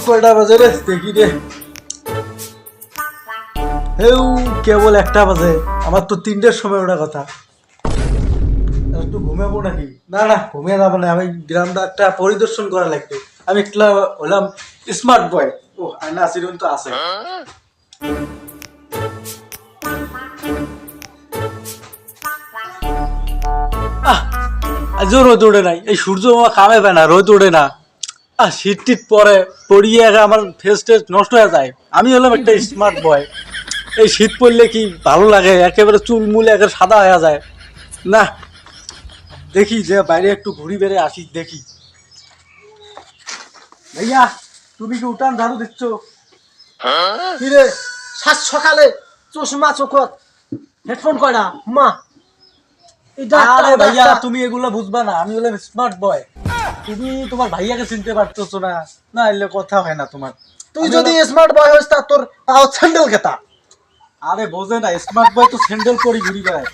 কয়টা বাজে রে দেখি রে। হেউ কেবল 1টা বাজে, আমার তো 3টের সময় ওটা কথা। একটু ঘুমাবো নাকি? না না, ঘুমিয়ে যাবো না, আমি গ্রামটা একটা পরিদর্শন করা লাগবে। আমি একটা হলাম স্মার্ট বয়। ও আয়না আসিরুন তো আছে। আজও রোদ ওঠে নাই, এই সূর্য কামে পায় না, রোদ ওঠে না। শীত টিট পরে পড়িয়ে আমার ফেস টেস নষ্ট হয়ে যায়। আমি হলাম একটা স্মার্ট বয়, এই শীত পড়লে কি ভালো লাগে, একেবারে চুল মুল একেবারে সাদা হয়ে যায়। না দেখি যে বাইরে একটু ঘুরি বেড়ে আসি দেখি। ভাইয়া তুমি কি উঠান ঝাড়ু দিচ্ছ? কিরে সাত সকালে চশমা চোখত হেডফোন কয়না মা? আরে ভাইয়া তুমি এগুলো বুঝবা না, আমি হলাম স্মার্ট বয়। তুমি তোমার ভাইয়াকে চিনতে পারতেছো না, না এলে কথা হয় না তোমার। তুই যদি স্মার্ট বয় হইস তা তোর পাও স্যান্ডেল কেতা। আরে বোঝে না, স্মার্ট বয় তো স্যান্ডেল পরি ঘুরি বেড়ায়।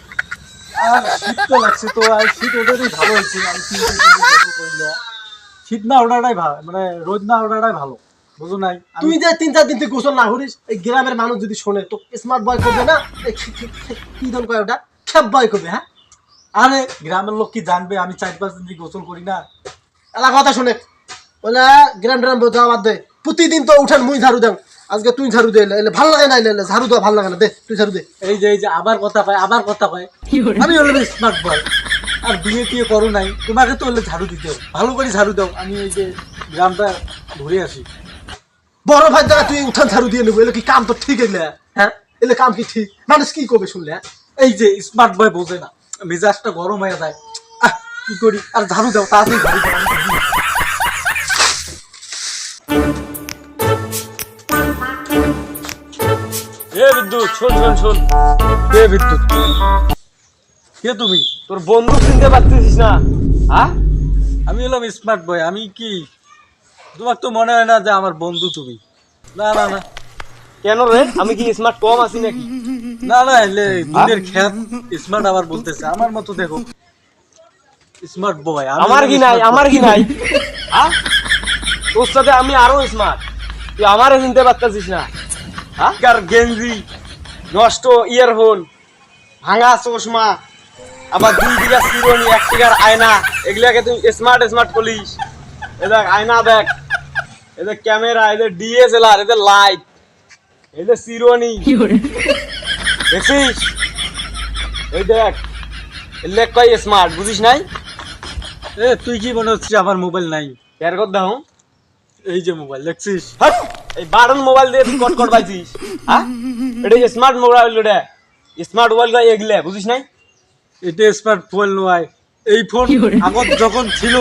আর শীত তো লাগছে, তো আর শীত ওটারই ভালো হয়েছে। আমি শীত না ওটাটাই ভালো, মানে রোদ না ওটাটাই ভালো, বুঝো নাই? তুই যে 3-4 দিন থেকে গোসল না করিস, এই গ্রামের মানুষ যদি শোনে তো স্মার্ট বয় করবে না, কি দল কয় ওটা খেপ বয় করবে। হ্যাঁ আরে গ্রামের লোক কি জানবে আমি 4-5 দিন গোসল করি না? এলা কথা শুনে বলে গ্রাম ড্রাম যাওয়া বাদ দে। প্রতিদিন তো উঠান মুই ঝাড়ু দেন, আজকে তুই ঝাড়ু দে। এলে ভালো লাগে না, এলে ঝাড়ু দেওয়া ভালো লাগে না, দে তুই ঝাড়ু দে। এই যে আবার কথা কয়, আবার কথা কয়। আমি হলাম স্মার্ট বয়, আর বিয়ে টিয়ে করো নাই, তোমাকে তো হলে ঝাড়ু দিতে হবে, ভালো করে ঝাড়ু দাও। আমি এই যে গ্রামটা ঘুরে আসি। বড় ভাই দ্বারা তুই উঠান ঝাড়ু দিয়ে নেবো, এলে কি কাম তো ঠিক এলে? হ্যাঁ এলে কাম কি ঠিক? মানুষ কি করবে শুনলে? এই যে স্মার্ট বয় বোঝে না, মেজাজটা গরম হয়ে যায়। কি করি, আর ঝাড়ু দাও তাড়াতাড়ি, ঝাড়ু দাও। বিদ্যুৎ শোন শোন শোন, কে বিদ্যুৎ? কে তুমি? তোর বন্ধু চিনতে পারতেছিস না? হ্যাঁ আমি হলাম স্মার্ট বয়। আমি কি তোমার তো মনে হয় না যে আমার বন্ধু তুমি? না না না কেন রে, আমি কি স্মার্ট কম আছি নাকি? না না, এলে দুধের খ্যাত স্মার্ট আবার বলতেছে আমার মতো। দেখো স্মার্ট বয়, আমার কি নাই, আমার কি নাই? হ্যাঁ তোর সাথে আমি আরো স্মার্ট, তুই আমারে চিনতে পারতেছিস না? হ্যাঁ গেঞ্জি নষ্ট, ইয়ারফোন ভাঙা, চশমা, আবার 2 বিঘা চিরুনি, 1 টাকার আয়না, এগুলাকে তুই স্মার্ট স্মার্ট বলিস? এ দেখ আয়না, দেখ এদের ক্যামেরা, এদের ডিএসএলআর, এদের লাইট, এদের চিরুনি দেখছিস? এই দেখ এলে কয় স্মার্ট, বুঝিস নাই? তুই কি মনে হচ্ছে আমার মোবাইল নাই? বের কর দাও, এই যে মোবাইল দেখছিস? এই বাটন মোবাইল দিয়ে তুই কট পাইছিস? হ্যাঁ এটা স্মার্ট মোবাইল, এটা স্মার্ট মোবাইল এগুলা বুঝিস নাই? এটা স্মার্ট ফোন নয়। এই ফোন আগত যখন ছিল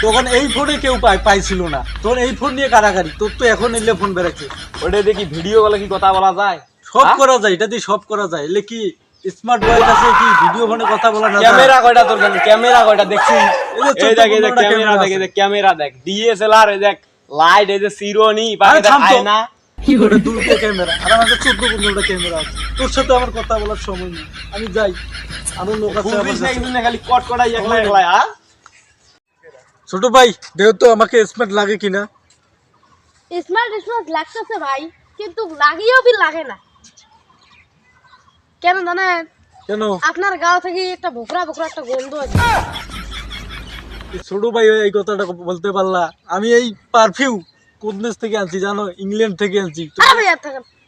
তখন এই ফোনে কেউ পাইছিল না, তখন এই ফোন নিয়ে কারাকারি। তোর তো এখন এলে ফোন বেড়াচ্ছে। ওটা দেখি ভিডিও বলে কি কথা বলা যায়? সব করা যায়, এটা দিয়ে সব করা যায়। এলে কি স্মার্ট মোবাইল আছে কি ভিডিও ফোনে কথা বলা না? ক্যামেরা কয়টা তোর কাছে? ক্যামেরা কয়টা দেখছিস? এই দেখ, এই দেখ ক্যামেরা, দেখ এই দেখ ক্যামেরা, দেখ ডিএসএলআর, এই দেখ লাইট, এই যে চিরুনি, পাশে দেখ আয়না, কি করে দুটো ক্যামেরা, আর আমাদের 14-15টা ক্যামেরা আছে। তোর সাথে আমার কথা বলার সময় নেই, আমি যাই। আমার লোক আছে বুঝিস না কিন্তু খালি কট কটাই একলা একলা। হ্যাঁ ছোট ভাই দেও তো আমাকে স্মার্ট লাগে কিনা? স্মার্ট লাগতেছে ভাই, কিন্তু লাগিয়েও বি লাগে না। কেন জানেন? কেন? আপনার গাঁও থেকে একটা ভোকরা ভোকরা একটা গন্ধ আছে। ছোট ভাই এই কথাটা বলতে পারলা? আমি এই পারফিউম কোন দেশ থেকে আনছি জানো? ইংল্যান্ড থেকে আনছি।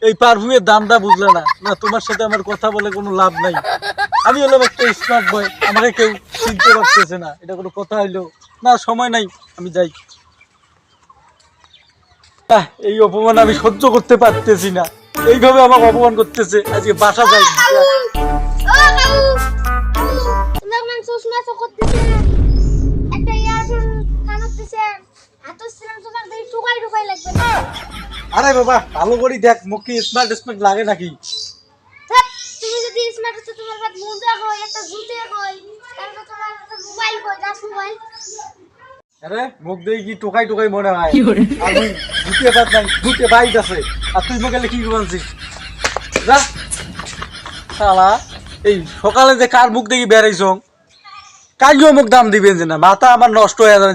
এই পারফিউমের দামটা বুঝলে না? না তোমার সাথে আমার কথা বলে কোনো লাভ নাই। আমি হলাম একটা স্মার্ট বয়, আমাকে কেউ চিনতে পারতেছে না, এটা কোনো কথা হইলো না? সময় নাই, আমি যাই। এই অপমান আমি সহ্য করতে পারতেছি না, এইভাবে আমাকে অপমান করতেছে। আজকে বাসা যাই। আরে বাবা ভালো করে দেখ, মুখে স্মার্ট লাগে নাকি? তুমি যদি স্মার্ট হচ্ছে তোমার বাদ মুন্ডা কই, একটা জুতে কই, তারপর তোমার একটা মোবাইল কই, দাস মোবাইল। আরে মুখ দিয়ে কি টোকাই মনে হয়? আমি জুতে বাদ নাই, জুতে বাইক আছে, আর তুই মুখে কি বলছিস? যা শালা, এই সকালে যে কার মুখ দেখি বেড়াইছ, কাজও মুখ দাম দিবেন যে না, মাথা আমার নষ্ট হয়ে যাবে।